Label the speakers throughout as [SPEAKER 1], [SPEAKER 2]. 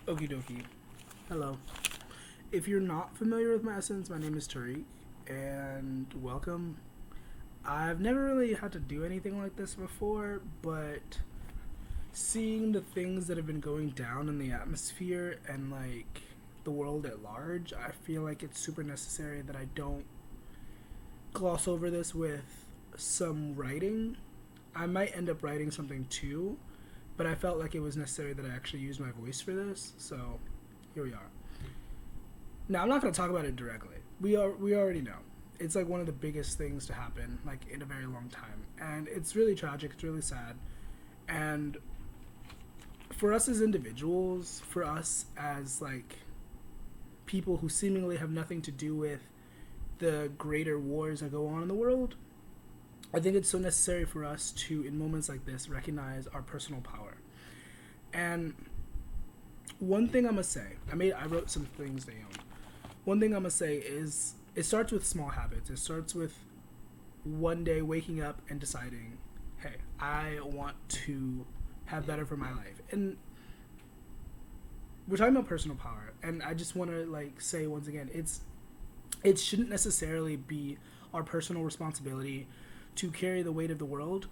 [SPEAKER 1] Okie dokie. Hello. If you're not familiar with my essence, my name is Tariq, and welcome. I've never really had to do anything like this before, but seeing the things that have been going down in the atmosphere and like the world at large, I feel like it's super necessary that I don't gloss over this with some writing. I might end up writing something too, but I felt like it was necessary that I actually use my voice for this, so here we are. Now I'm not going to talk about it directly. We already know. It's like one of the biggest things to happen like in a very long time, and it's really tragic. It's really sad, and for us as individuals, for us as like people who seemingly have nothing to do with the greater wars that go on in the world, I think it's so necessary for us to, in moments like this, recognize our personal power. And one thing I'm gonna say, I wrote some things down. One thing I'm gonna say is it starts with small habits. It starts with one day waking up and deciding, hey, I want to have better for my life. And we're talking about personal power, and I just want to like say once again, it shouldn't necessarily be our personal responsibility to carry the weight of the world,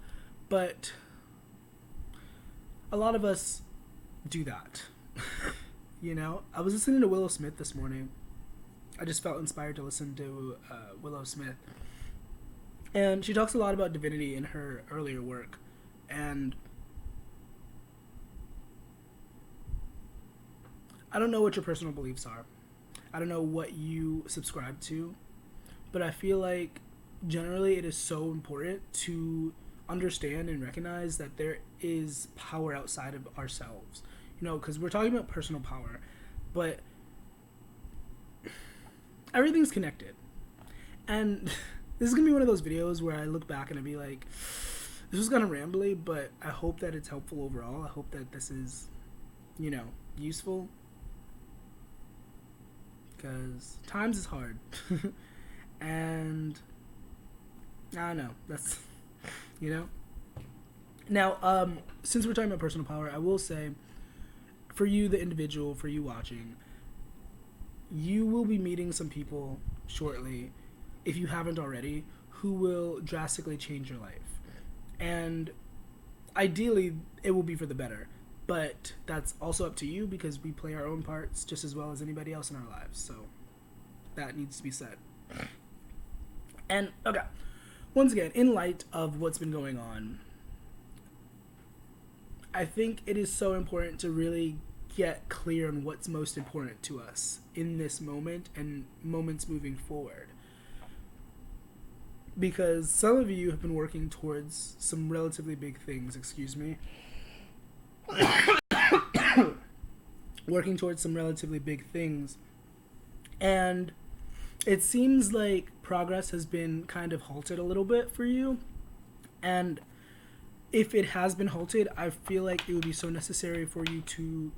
[SPEAKER 1] but a lot of us do that. You know, I was listening to Willow Smith this morning. I just felt inspired to listen to Willow Smith, and she talks a lot about divinity in her earlier work, and I don't know what your personal beliefs are. I don't know what you subscribe to, but I feel like generally it is so important to understand and recognize that there is power outside of ourselves. You know, because we're talking about personal power, but everything's connected. And this is going to be one of those videos where I look back and I be like, this was kind of rambly, but I hope that it's helpful overall. I hope that this is, useful. Because times is hard. And I don't know. That's, Now, since we're talking about personal power, I will say, for you, the individual, for you watching, you will be meeting some people shortly, if you haven't already, who will drastically change your life. And ideally, it will be for the better. But that's also up to you because we play our own parts just as well as anybody else in our lives. So that needs to be said. And, okay, once again, in light of what's been going on, I think it is so important to really get clear on what's most important to us in this moment and moments moving forward. Because some of you have been working towards some relatively big things, working towards some relatively big things. And it seems like progress has been kind of halted a little bit for you. And if it has been halted, I feel like it would be so necessary for you to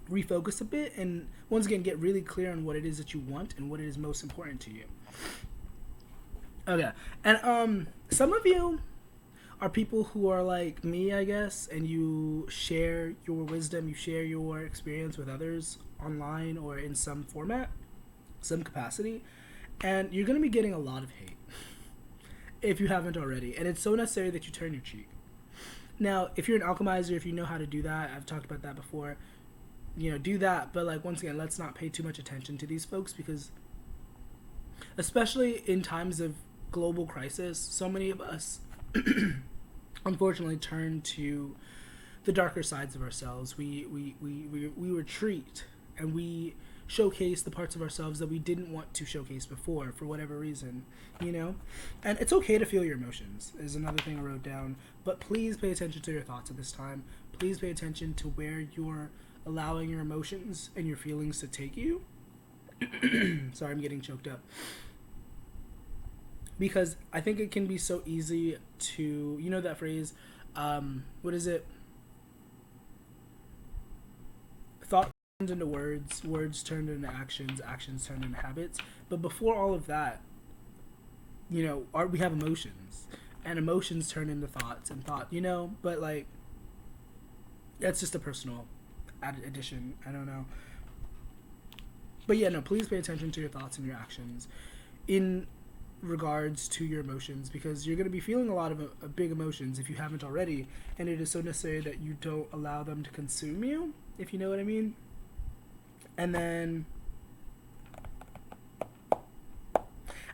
[SPEAKER 1] refocus a bit and once again get really clear on what it is that you want and what it is most important to you. Okay. And some of you are people who are like me, I guess, and you share your wisdom, you share your experience with others online or in some format, some capacity, and you're going to be getting a lot of hate if you haven't already. And it's so necessary that you turn your cheek. Now, if you're an alchemizer, if you know how to do that, I've talked about that before, do that. But, like, once again, let's not pay too much attention to these folks because, especially in times of global crisis, so many of us, unfortunately, turn to the darker sides of ourselves. We retreat and we showcase the parts of ourselves that we didn't want to showcase before for whatever reason, And it's okay to feel your emotions is another thing I wrote down. But please pay attention to your thoughts at this time. Please pay attention to where you're allowing your emotions and your feelings to take you. Sorry, I'm getting choked up. Because I think it can be so easy to, that phrase, what is it? Thought turned into words, words turned into actions, actions turned into habits. But before all of that, we have emotions, and emotions turn into thoughts, and thought, but like, that's just a personal addition. I don't know. But yeah, no, please pay attention to your thoughts and your actions in regards to your emotions, because you're going to be feeling a lot of big emotions if you haven't already, and it is so necessary that you don't allow them to consume you, if you know what I mean. And then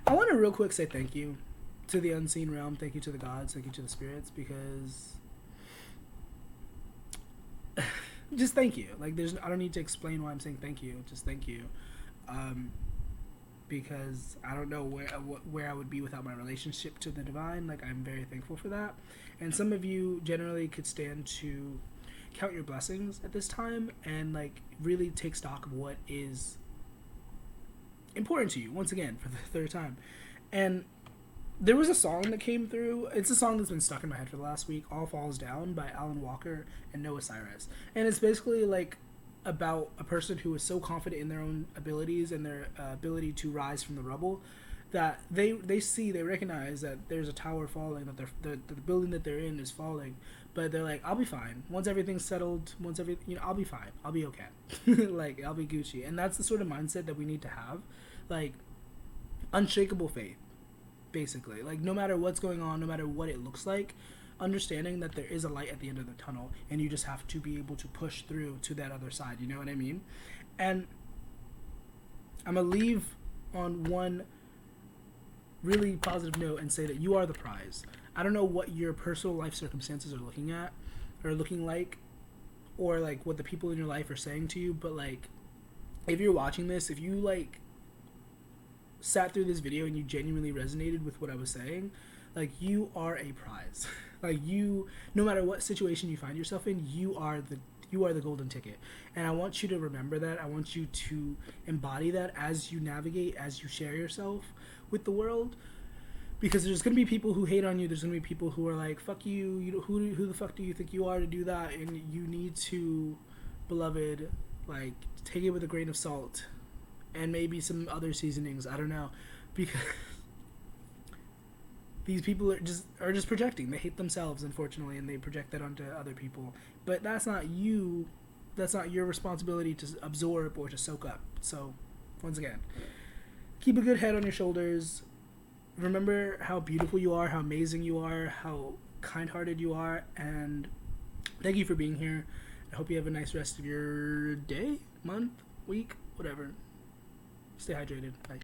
[SPEAKER 1] I want to real quick say thank you to the unseen realm, thank you to the gods, thank you to the spirits, because just thank you. Like, I don't need to explain why I'm saying thank you. Just thank you, because I don't know where I would be without my relationship to the divine. Like, I'm very thankful for that. And some of you generally could stand to count your blessings at this time and like really take stock of what is important to you. Once again, for the third time, and there was a song that came through. It's a song that's been stuck in my head for the last week. All Falls Down by Alan Walker and Noah Cyrus. And it's basically like about a person who is so confident in their own abilities and their ability to rise from the rubble that they recognize that there's a tower falling, that the building that they're in is falling, but they're like, I'll be fine. Once everything's settled, I'll be fine. I'll be okay. Like, I'll be Gucci. And that's the sort of mindset that we need to have. Like, unshakable faith. Basically, like, no matter what's going on, no matter what it looks like, understanding that there is a light at the end of the tunnel, and you just have to be able to push through to that other side. You know what I mean? And I'm gonna leave on one really positive note and say that you are the prize. I don't know what your personal life circumstances are looking like, or like what the people in your life are saying to you, but like, if you're watching this, if you like sat through this video and you genuinely resonated with what I was saying, like, you are a prize. Like, you, no matter what situation you find yourself in, you are the golden ticket. And I want you to remember that. I want you to embody that as you navigate, as you share yourself with the world, because there's going to be people who hate on you. There's going to be people who are like, fuck you, who the fuck do you think you are to do that? And you need to, beloved, like, take it with a grain of salt and maybe some other seasonings. I don't know, because these people are just projecting. They hate themselves, unfortunately, and they project that onto other people. But that's not you. That's not your responsibility to absorb or to soak up. So, once again, keep a good head on your shoulders. Remember how beautiful you are, how amazing you are, how kind-hearted you are, and thank you for being here. I hope you have a nice rest of your day, month, week, whatever. Stay hydrated. Bye.